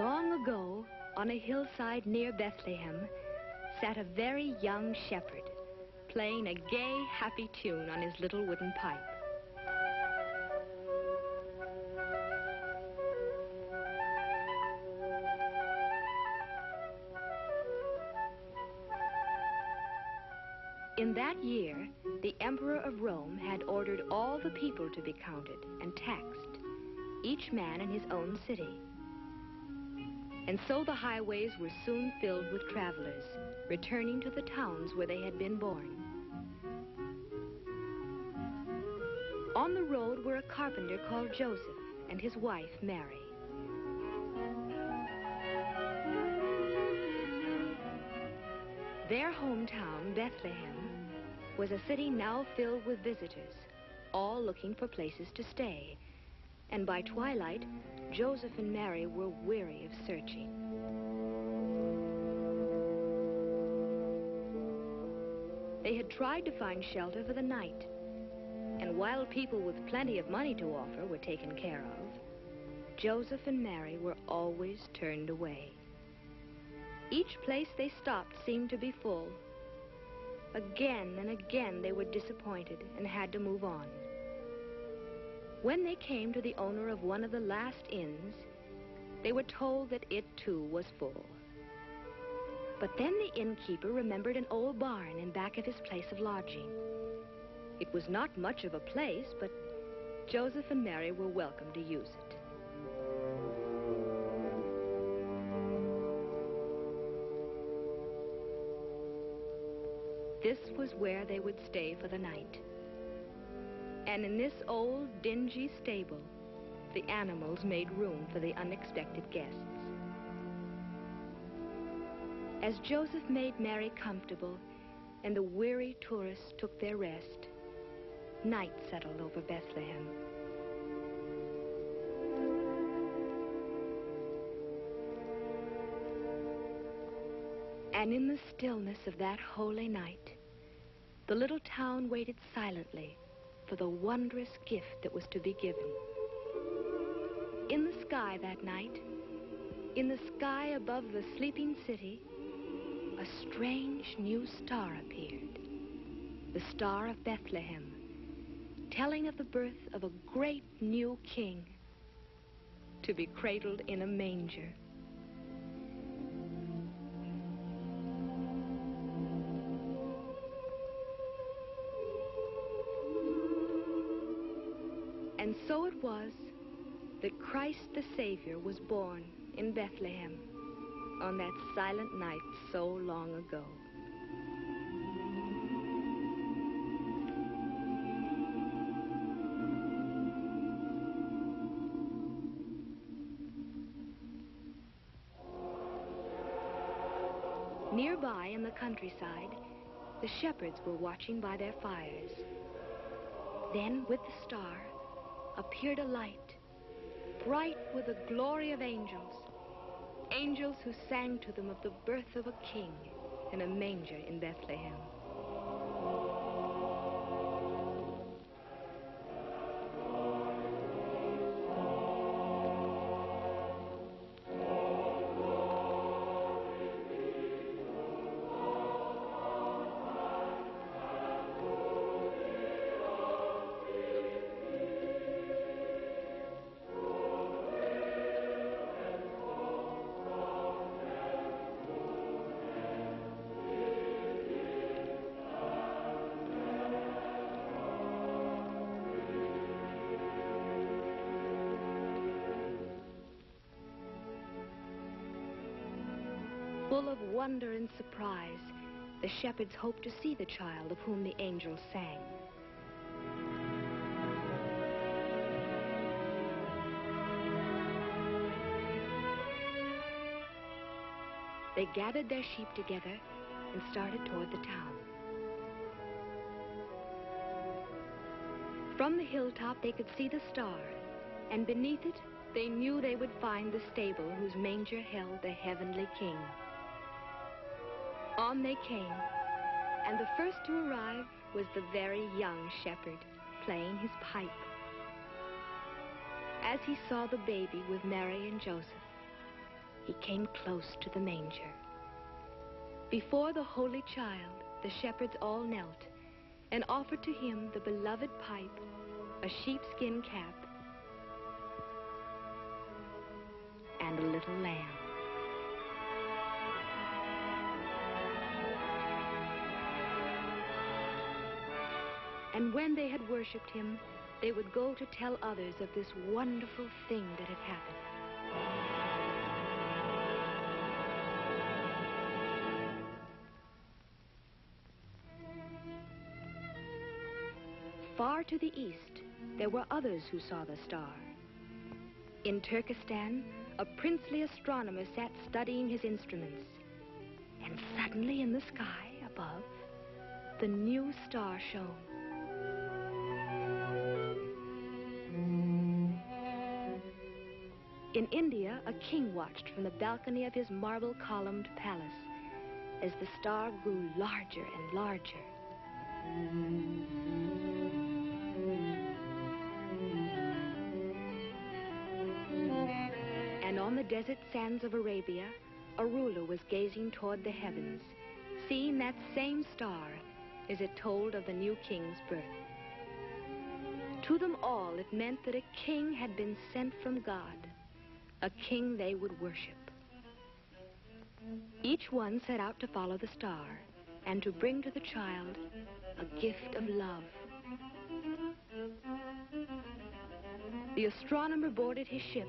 Long ago, on a hillside near Bethlehem, sat a very young shepherd, playing a gay, happy tune on his little wooden pipe. In that year, the Emperor of Rome had ordered all the people to be counted and taxed, each man in his own city. And so the highways were soon filled with travelers, returning to the towns where they had been born. On the road were a carpenter called Joseph and his wife, Mary. Their hometown, Bethlehem, was a city now filled with visitors, all looking for places to stay. And by twilight, Joseph and Mary were weary of searching. They had tried to find shelter for the night, and while people with plenty of money to offer were taken care of, Joseph and Mary were always turned away. Each place they stopped seemed to be full. Again and again they were disappointed and had to move on. When they came to the owner of one of the last inns, they were told that it too was full. But then the innkeeper remembered an old barn in back of his place of lodging. It was not much of a place, but Joseph and Mary were welcome to use it. This was where they would stay for the night. And in this old, dingy stable, the animals made room for the unexpected guests. As Joseph made Mary comfortable and the weary tourists took their rest, night settled over Bethlehem. And in the stillness of that holy night, the little town waited silently for the wondrous gift that was to be given. In the sky that night, in the sky above the sleeping city, a strange new star appeared, the Star of Bethlehem, telling of the birth of a great new king to be cradled in a manger. And so it was that Christ the Savior was born in Bethlehem on that silent night so long ago. Nearby in the countryside, the shepherds were watching by their fires. Then, with the star, appeared a light, bright with the glory of angels, angels who sang to them of the birth of a king in a manger in Bethlehem. Full of wonder and surprise, the shepherds hoped to see the child of whom the angels sang. They gathered their sheep together and started toward the town. From the hilltop, they could see the star, and beneath it, they knew they would find the stable whose manger held the heavenly king. On they came, and the first to arrive was the very young shepherd, playing his pipe. As he saw the baby with Mary and Joseph, he came close to the manger. Before the holy child, the shepherds all knelt and offered to him the beloved pipe, a sheepskin cap, and a little lamb. And when they had worshipped him, they would go to tell others of this wonderful thing that had happened. Far to the east, there were others who saw the star. In Turkestan, a princely astronomer sat studying his instruments. And suddenly in the sky above, the new star shone. In India, a king watched from the balcony of his marble-columned palace as the star grew larger and larger. And on the desert sands of Arabia, a ruler was gazing toward the heavens, seeing that same star as it told of the new king's birth. To them all, it meant that a king had been sent from God, a king they would worship. Each one set out to follow the star and to bring to the child a gift of love. The astronomer boarded his ship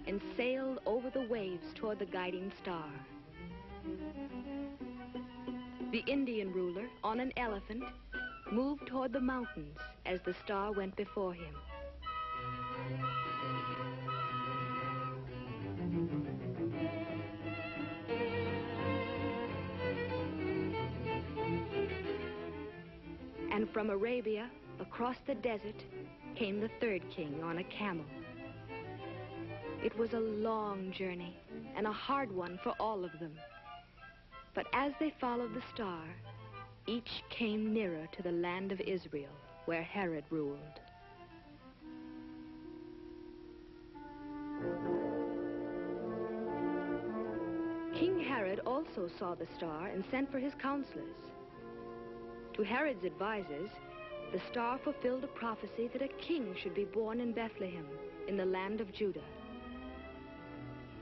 and sailed over the waves toward the guiding star. The Indian ruler, on an elephant, moved toward the mountains as the star went before him. And from Arabia, across the desert, came the third king on a camel. It was a long journey and a hard one for all of them. But as they followed the star, each came nearer to the land of Israel, where Herod ruled. King Herod also saw the star and sent for his counselors. To Herod's advisors, the star fulfilled a prophecy that a king should be born in Bethlehem, in the land of Judah.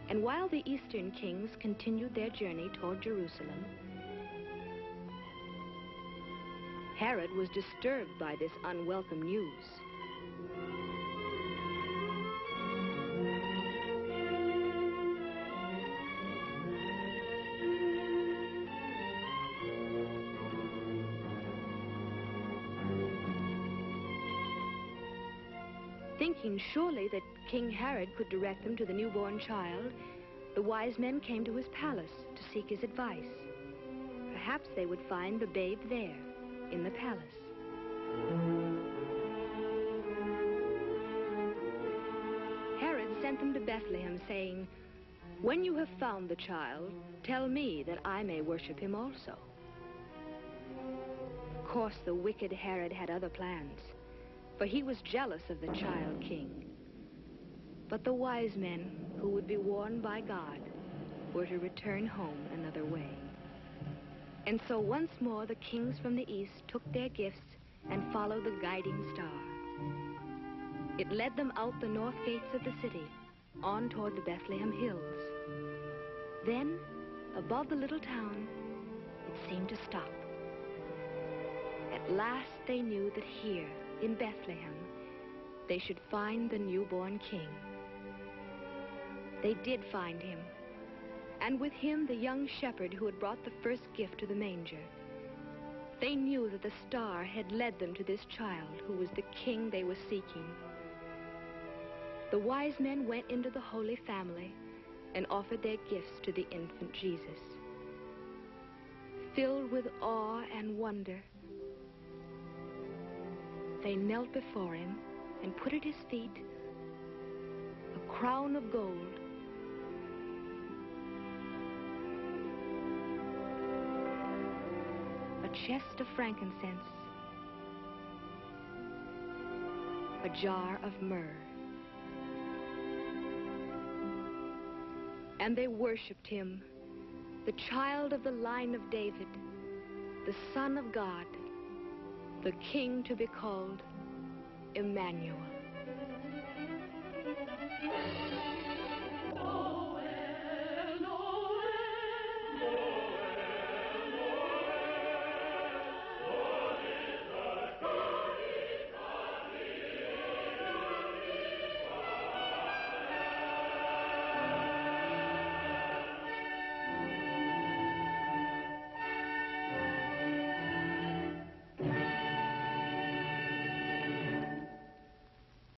And while the eastern kings continued their journey toward Jerusalem, Herod was disturbed by this unwelcome news. Thinking surely that King Herod could direct them to the newborn child, the wise men came to his palace to seek his advice. Perhaps they would find the babe there, in the palace. Herod sent them to Bethlehem, saying, "When you have found the child, tell me that I may worship him also." Of course, the wicked Herod had other plans, for he was jealous of the child king. But the wise men, who would be warned by God, were to return home another way. And so once more the kings from the east took their gifts and followed the guiding star. It led them out the north gates of the city, on toward the Bethlehem hills. Then, above the little town, it seemed to stop. At last they knew that here, in Bethlehem, they should find the newborn king. They did find him, and with him the young shepherd who had brought the first gift to the manger. They knew that the star had led them to this child who was the king they were seeking. The wise men went into the Holy Family and offered their gifts to the infant Jesus. Filled with awe and wonder, they knelt before him and put at his feet a crown of gold, a chest of frankincense, a jar of myrrh. And they worshipped him, the child of the line of David, the Son of God, the King to be called Emmanuel.